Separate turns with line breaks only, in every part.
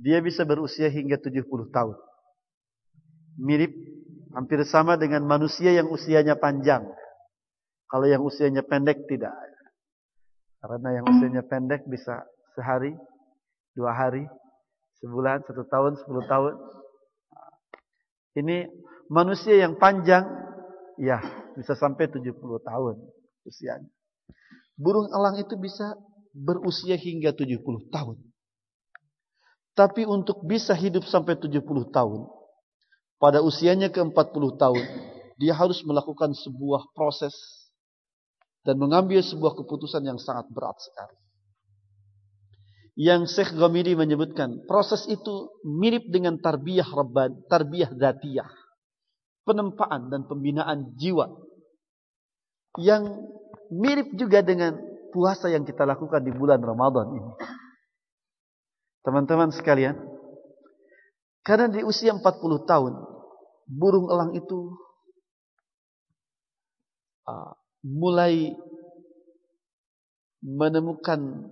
dia bisa berusia hingga 70 tahun. Mirip, hampir sama dengan manusia yang usianya panjang. Kalau yang usianya pendek tidak. Karena yang usianya pendek bisa sehari, 2 hari, sebulan, 1 tahun, 10 tahun. Ini manusia yang panjang, ya bisa sampai 70 tahun usianya. Burung elang itu bisa berusia hingga 70 tahun. Tapi untuk bisa hidup sampai 70 tahun, pada usianya ke-40 tahun, dia harus melakukan sebuah proses dan mengambil sebuah keputusan yang sangat berat sekali. Yang Syekh Ghamidi menyebutkan, proses itu mirip dengan tarbiyah rabban, tarbiyah dzatiyah, penempaan dan pembinaan jiwa. Yang mirip juga dengan puasa yang kita lakukan di bulan Ramadan ini. Teman-teman sekalian, karena di usia 40 tahun, burung elang itu mulai menemukan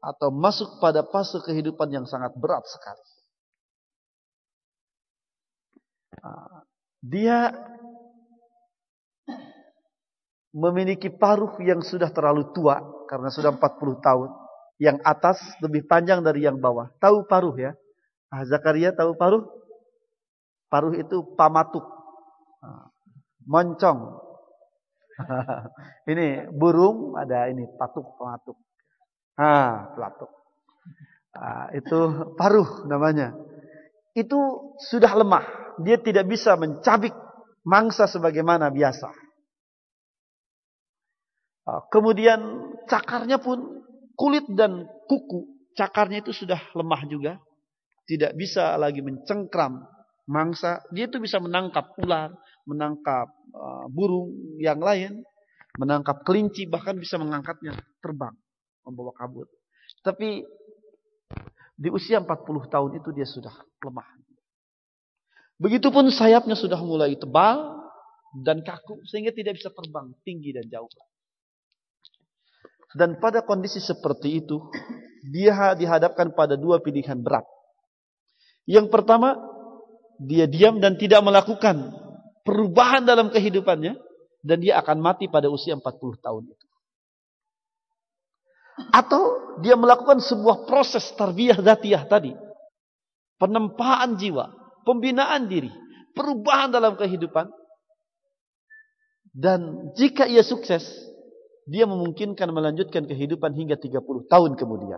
atau masuk pada fase kehidupan yang sangat berat sekali. Dia memiliki paruh yang sudah terlalu tua karena sudah 40 tahun. Yang atas lebih panjang dari yang bawah. Tahu paruh ya? Zakaria tahu paruh? Paruh itu pamatuk. Moncong. Ini burung, ada ini patuk, pamatuk. Pelatuk. Itu paruh namanya. Itu sudah lemah. Dia tidak bisa mencabik mangsa sebagaimana biasa. Kemudian cakarnya pun, kulit dan kuku, cakarnya itu sudah lemah juga. Tidak bisa lagi mencengkram mangsa. Dia itu bisa menangkap ular, menangkap burung yang lain, menangkap kelinci, bahkan bisa mengangkatnya terbang, membawa kabut. Tapi di usia 40 tahun itu dia sudah lemah. Begitupun sayapnya sudah mulai tebal dan kaku sehingga tidak bisa terbang tinggi dan jauh. Dan pada kondisi seperti itu, dia dihadapkan pada 2 pilihan berat. Yang pertama, dia diam dan tidak melakukan perubahan dalam kehidupannya, dan dia akan mati pada usia 40 tahun itu. Atau dia melakukan sebuah proses tarbiyah dzatiyah tadi, penempaan jiwa, pembinaan diri, perubahan dalam kehidupan, dan jika ia sukses, dia memungkinkan melanjutkan kehidupan hingga 30 tahun kemudian.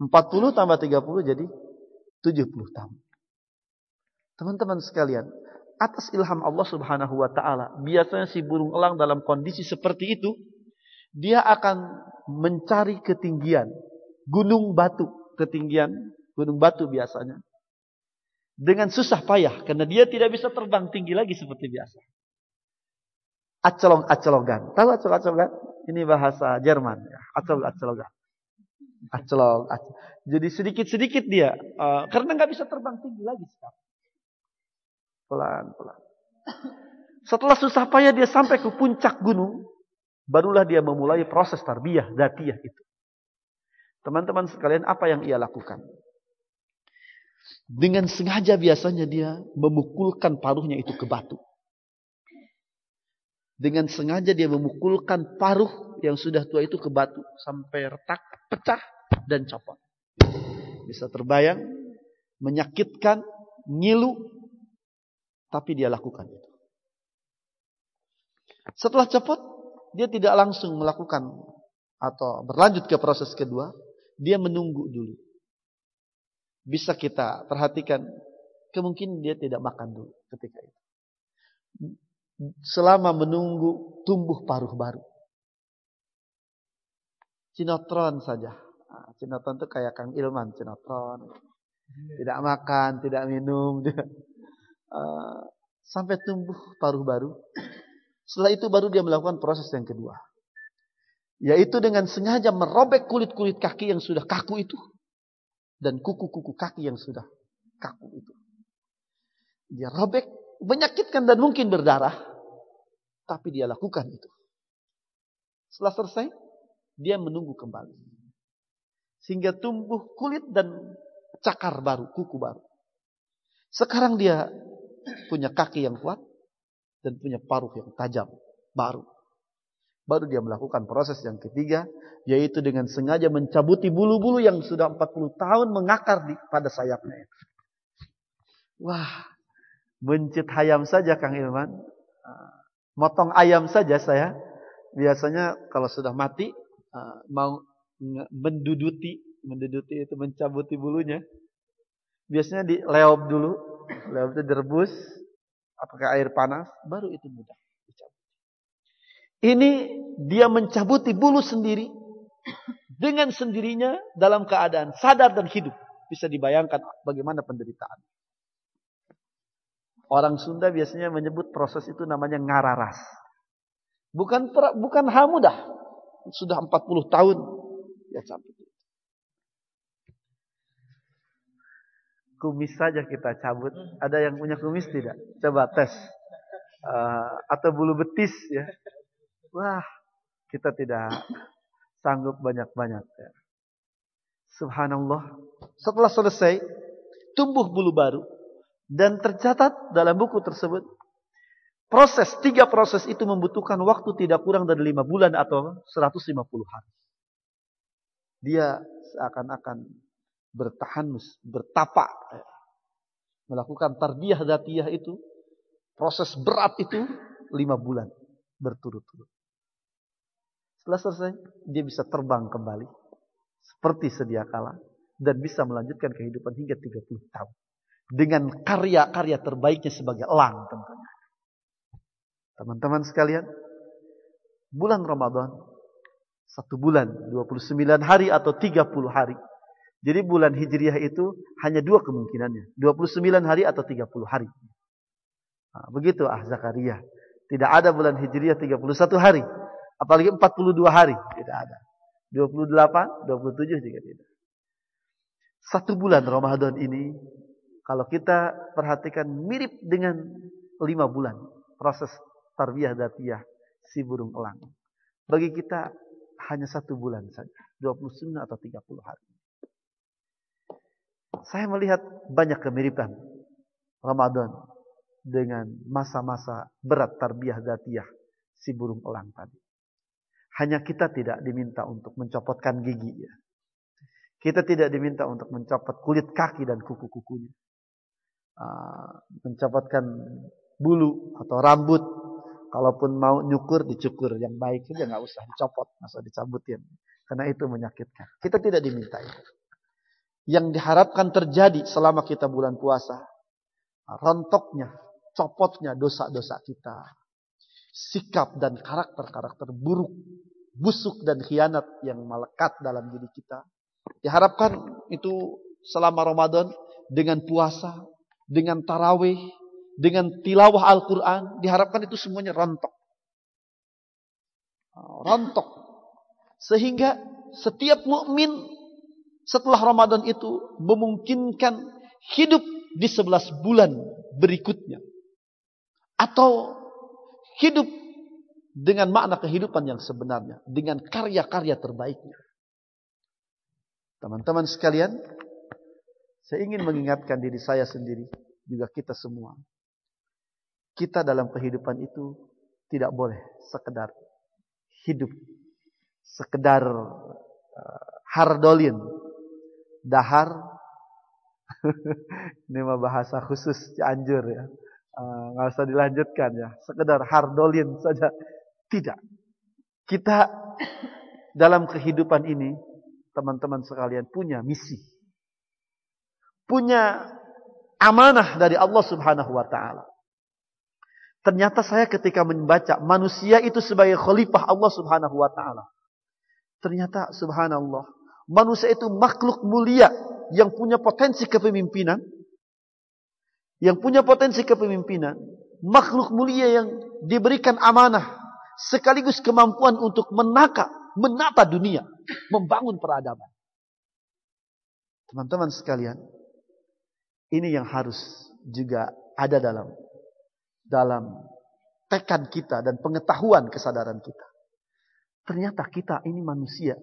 40 tambah 30 jadi 70 tahun. Teman-teman sekalian, atas ilham Allah Subhanahu wa taala, biasanya si burung elang dalam kondisi seperti itu, dia akan mencari ketinggian gunung batu, ketinggian gunung batu biasanya. Dengan susah payah karena dia tidak bisa terbang tinggi lagi seperti biasa. Acolong-acolongan. Tahu acolong-acolongan? Ini bahasa Jerman ya. Acolong-acolongan. Acolong. Jadi sedikit-sedikit dia karena nggak bisa terbang tinggi lagi sekarang. Pelan-pelan. Setelah susah payah dia sampai ke puncak gunung, barulah dia memulai proses tarbiyah dzatiyah itu. Teman-teman sekalian, apa yang ia lakukan? Dengan sengaja biasanya dia memukulkan paruhnya itu ke batu. Dengan sengaja dia memukulkan paruh yang sudah tua itu ke batu sampai retak, pecah dan copot. Bisa terbayang, menyakitkan, ngilu, tapi dia lakukan itu. Setelah copot, dia tidak langsung melakukan atau berlanjut ke proses kedua, dia menunggu dulu. Bisa kita perhatikan, kemungkinan dia tidak makan dulu ketika itu. Selama menunggu tumbuh paruh baru. Sinetron saja. Sinetron itu kayak Kang Ilman, sinetron. Tidak makan, tidak minum. Sampai tumbuh paruh baru. Setelah itu baru dia melakukan proses yang kedua. Yaitu dengan sengaja merobek kulit-kulit kaki yang sudah kaku itu. Dan kuku-kuku kaki yang sudah kaku itu. Dia robek, menyakitkan dan mungkin berdarah. Tapi dia lakukan itu. Setelah selesai, dia menunggu kembali. Sehingga tumbuh kulit dan cakar baru, kuku baru. Sekarang dia punya kaki yang kuat dan punya paruh yang tajam baru. Baru dia melakukan proses yang ketiga, yaitu dengan sengaja mencabuti bulu-bulu yang sudah 40 tahun mengakar pada sayapnya. Wah, mencit ayam saja Kang Ilman. Motong ayam saja saya. Biasanya kalau sudah mati, mau menduduti itu mencabuti bulunya. Biasanya dileop dulu. Leop itu direbus pakai air panas, baru itu mudah dicabut. Ini dia mencabuti bulu sendiri dengan sendirinya dalam keadaan sadar dan hidup. Bisa dibayangkan bagaimana penderitaan. Orang Sunda biasanya menyebut proses itu namanya ngararas. Bukan hal mudah. Sudah 40 tahun dia cabut. Kumis saja kita cabut. Ada yang punya kumis tidak? Coba tes. Atau bulu betis ya. Wah, kita tidak sanggup banyak-banyak. Ya. Subhanallah. Setelah selesai, tumbuh bulu baru. Dan tercatat dalam buku tersebut, 3 proses itu membutuhkan waktu tidak kurang dari 5 bulan atau 150 hari. Dia seakan-akan bertahanus, bertapak. Melakukan tarbiyah dzatiyah itu, proses berat itu 5 bulan berturut-turut. Setelah selesai, dia bisa terbang kembali seperti sedia kala dan bisa melanjutkan kehidupan hingga 30 tahun dengan karya-karya terbaiknya sebagai elang tentunya. Teman-teman sekalian, bulan Ramadan 1 bulan 29 hari atau 30 hari. Jadi bulan Hijriah itu hanya 2 kemungkinannya, 29 hari atau 30 hari. Nah, begitu Zakaria. Tidak ada bulan Hijriah 31 hari. Apalagi 42 hari. Tidak ada. 28, 27 juga tidak. 1 bulan Ramadan ini, kalau kita perhatikan mirip dengan 5 bulan. Proses tarbiyah dzatiyah si burung elang. Bagi kita hanya 1 bulan saja. 29 atau 30 hari. Saya melihat banyak kemiripan Ramadan dengan masa-masa berat tarbiyah dzatiyah si burung elang tadi. Hanya kita tidak diminta untuk mencopotkan gigi. Ya. Kita tidak diminta untuk mencopot kulit kaki dan kuku-kukunya. Mencopotkan bulu atau rambut. Kalaupun mau nyukur, dicukur. Yang baik saja nggak usah dicopot. Nggak usah dicabutin. Karena itu menyakitkan. Kita tidak diminta itu. Yang diharapkan terjadi selama kita bulan puasa. Rontoknya, copotnya dosa-dosa kita. Sikap dan karakter-karakter buruk, busuk dan khianat yang melekat dalam diri kita. Diharapkan itu selama Ramadan dengan puasa, dengan tarawih, dengan tilawah Al-Quran. Diharapkan itu semuanya rontok. Rontok. Sehingga setiap mukmin setelah Ramadan itu memungkinkan hidup di 11 bulan berikutnya. Atau hidup dengan makna kehidupan yang sebenarnya. Dengan karya-karya terbaiknya. Teman-teman sekalian, saya ingin mengingatkan diri saya sendiri. Juga kita semua. Kita dalam kehidupan itu tidak boleh sekedar hidup. Sekedar hardolin. Dahar. Ini mah bahasa khusus Cianjur ya. Nggak usah dilanjutkan ya. Sekedar hardolin saja. Tidak. Kita dalam kehidupan ini, teman-teman sekalian, punya misi. Punya amanah dari Allah Subhanahu wa ta'ala. Ternyata saya ketika membaca manusia itu sebagai khalifah Allah Subhanahu wa ta'ala. Ternyata subhanallah, manusia itu makhluk mulia yang punya potensi kepemimpinan. Yang punya potensi kepemimpinan. Makhluk mulia yang diberikan amanah. Sekaligus kemampuan untuk menata dunia. Membangun peradaban. Teman-teman sekalian. Ini yang harus juga ada dalam tekad kita dan pengetahuan kesadaran kita. Ternyata kita ini manusia.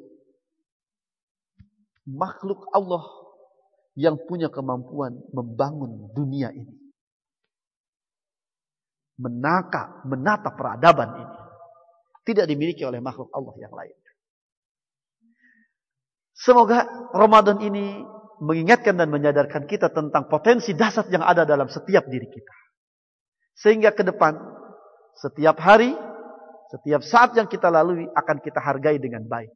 makhluk Allah yang punya kemampuan membangun dunia ini. Menata peradaban ini. Tidak dimiliki oleh makhluk Allah yang lain. Semoga Ramadan ini mengingatkan dan menyadarkan kita tentang potensi dahsyat yang ada dalam setiap diri kita. Sehingga ke depan, setiap hari, setiap saat yang kita lalui akan kita hargai dengan baik.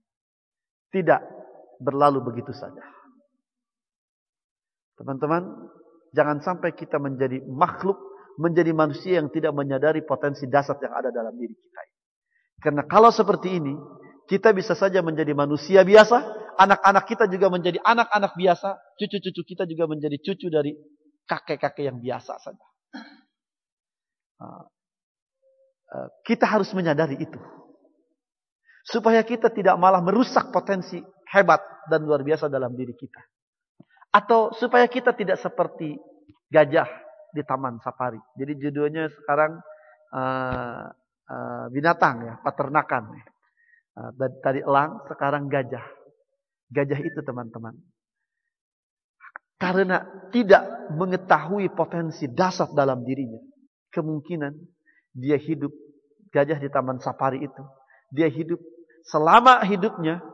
Tidak berlalu begitu saja. Teman-teman, jangan sampai kita menjadi makhluk, menjadi manusia yang tidak menyadari potensi dahsyat yang ada dalam diri kita. Karena kalau seperti ini, kita bisa saja menjadi manusia biasa, anak-anak kita juga menjadi anak-anak biasa, cucu-cucu kita juga menjadi cucu dari kakek-kakek yang biasa saja. Kita harus menyadari itu. Supaya kita tidak malah merusak potensi hebat dan luar biasa dalam diri kita. Atau supaya kita tidak seperti gajah di taman safari. Jadi judulnya sekarang binatang ya, peternakan. Tadi elang, sekarang gajah. Gajah itu teman-teman, karena tidak mengetahui potensi dahsyat dalam dirinya, kemungkinan dia hidup, gajah di taman safari itu, dia hidup selama hidupnya,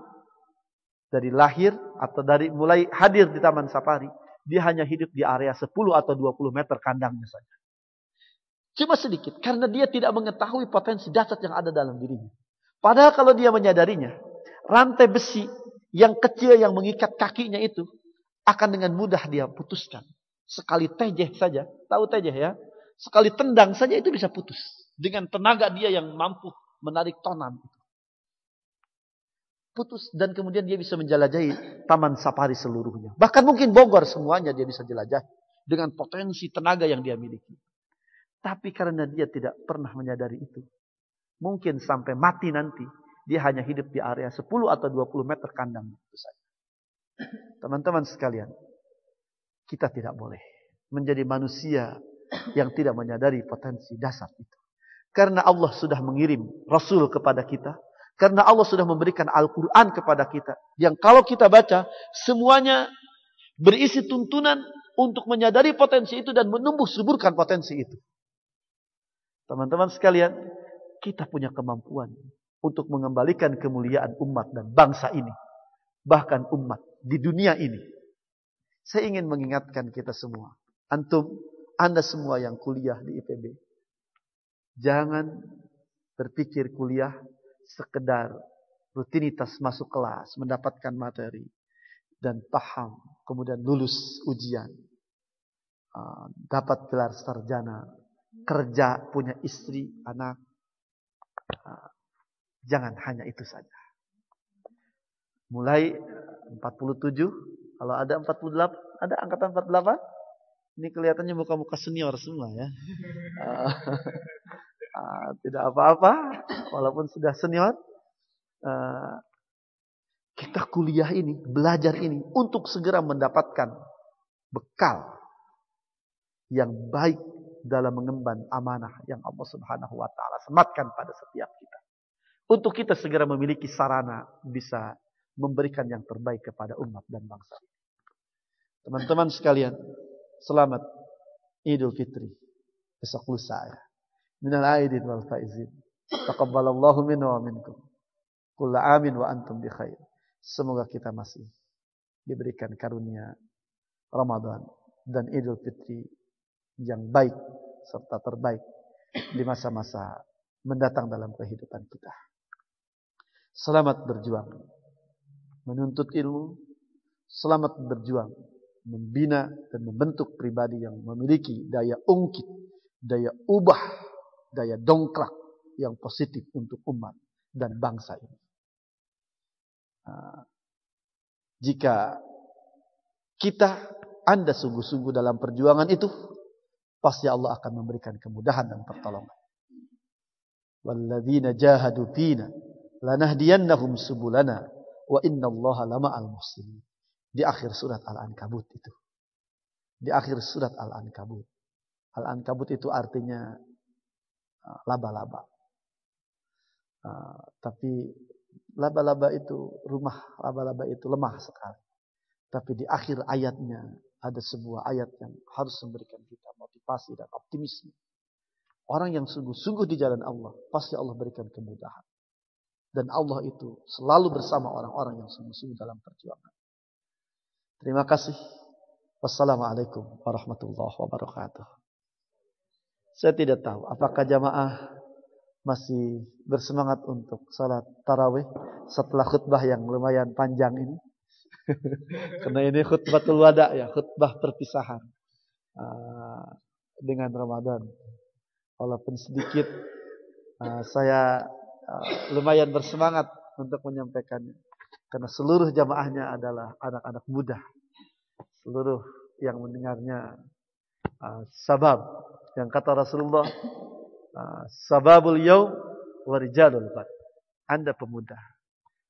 dari lahir atau dari mulai hadir di taman safari, dia hanya hidup di area 10 atau 20 meter kandangnya saja. Cuma sedikit, karena dia tidak mengetahui potensi dahsyat yang ada dalam dirinya. Padahal kalau dia menyadarinya, rantai besi yang kecil yang mengikat kakinya itu akan dengan mudah dia putuskan. Sekali tejeh saja, tahu tejeh ya? Sekali tendang saja itu bisa putus. Dengan tenaga dia yang mampu menarik tonan. Putus dan kemudian dia bisa menjelajahi taman safari seluruhnya. Bahkan mungkin Bogor semuanya dia bisa jelajahi dengan potensi tenaga yang dia miliki. Tapi karena dia tidak pernah menyadari itu, mungkin sampai mati nanti, dia hanya hidup di area 10 atau 20 meter kandang. Itu saja. Teman-teman sekalian, kita tidak boleh menjadi manusia yang tidak menyadari potensi dasar itu. Karena Allah sudah mengirim Rasul kepada kita. Karena Allah sudah memberikan Al-Quran kepada kita. Yang kalau kita baca, semuanya berisi tuntunan untuk menyadari potensi itu dan menumbuh suburkan potensi itu. Teman-teman sekalian, kita punya kemampuan untuk mengembalikan kemuliaan umat dan bangsa ini. Bahkan umat di dunia ini. Saya ingin mengingatkan kita semua. Antum, Anda semua yang kuliah di IPB. Jangan berpikir kuliah sekedar rutinitas masuk kelas, mendapatkan materi, dan paham. Kemudian lulus ujian. Dapat gelar sarjana. Kerja, punya istri, anak. Jangan hanya itu saja. Mulai 47, kalau ada 48, ada angkatan 48? Ini kelihatannya muka-muka senior semua ya. Tidak apa-apa, walaupun sudah senior. Kita kuliah ini, belajar ini, untuk segera mendapatkan bekal yang baik dalam mengemban amanah yang Allah Subhanahu wa Ta'ala sematkan pada setiap kita. Untuk kita segera memiliki sarana bisa memberikan yang terbaik kepada umat dan bangsa. Teman-teman sekalian, selamat Idul Fitri. Besok lusa ya. Minal aidin wal faizin. Taqabbalallahu minna wa minkum. Kullu amin wa antum bi khair. Semoga kita masih diberikan karunia Ramadan dan Idul Fitri yang baik serta terbaik di masa-masa mendatang dalam kehidupan kita. Selamat berjuang menuntut ilmu, selamat berjuang membina dan membentuk pribadi yang memiliki daya ungkit, daya ubah, daya dongkrak yang positif untuk umat dan bangsa ini. Jika Anda sungguh-sungguh dalam perjuangan itu, pasti Allah akan memberikan kemudahan dan pertolongan. Walladzina jahadu fina lanahdiyannahum subulana wa innallaha lama'al muhsinin. Di akhir surat Al-Ankabut itu. Di akhir surat Al-Ankabut. Al-Ankabut itu artinya laba-laba. Tapi laba-laba itu, rumah laba-laba itu lemah sekali. Tapi di akhir ayatnya ada sebuah ayat yang harus memberikan kita motivasi dan optimisme. Orang yang sungguh-sungguh di jalan Allah, pasti Allah berikan kemudahan. Dan Allah itu selalu bersama orang-orang yang sungguh-sungguh dalam perjuangan. Terima kasih. Wassalamualaikum warahmatullahi wabarakatuh. Saya tidak tahu apakah jamaah masih bersemangat untuk salat tarawih setelah khutbah yang lumayan panjang ini. Karena ini khutbatul wada ya, khutbah perpisahan dengan Ramadan. Walaupun sedikit saya lumayan bersemangat untuk menyampaikannya. Karena seluruh jamaahnya adalah anak-anak muda. Seluruh yang mendengarnya sabab. Yang kata Rasulullah, sababul yaum warijalul bad. Anda pemuda.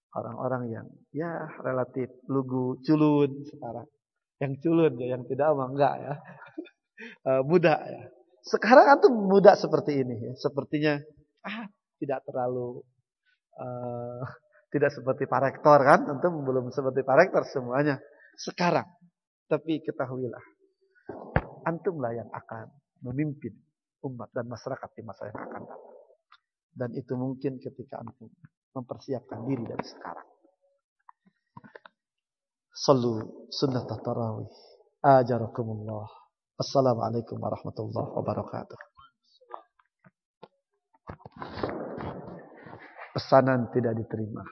Orang-orang yang ya relatif lugu, culun sekarang. Yang culun ya, yang tidak enggak ya. Muda ya. Sekarang antum muda seperti ini ya. Sepertinya tidak terlalu tidak seperti Pak Rektor kan. Antum belum seperti Pak Rektor semuanya. Sekarang. Tapi ketahuilah, antumlah yang akan memimpin umat dan masyarakat di masa yang akan datang. Dan itu mungkin ketika antum mempersiapkan diri dari sekarang. Sallu sunnat tarawih. Ajarakumullah. Assalamualaikum warahmatullahi wabarakatuh. Pesanan tidak diterima.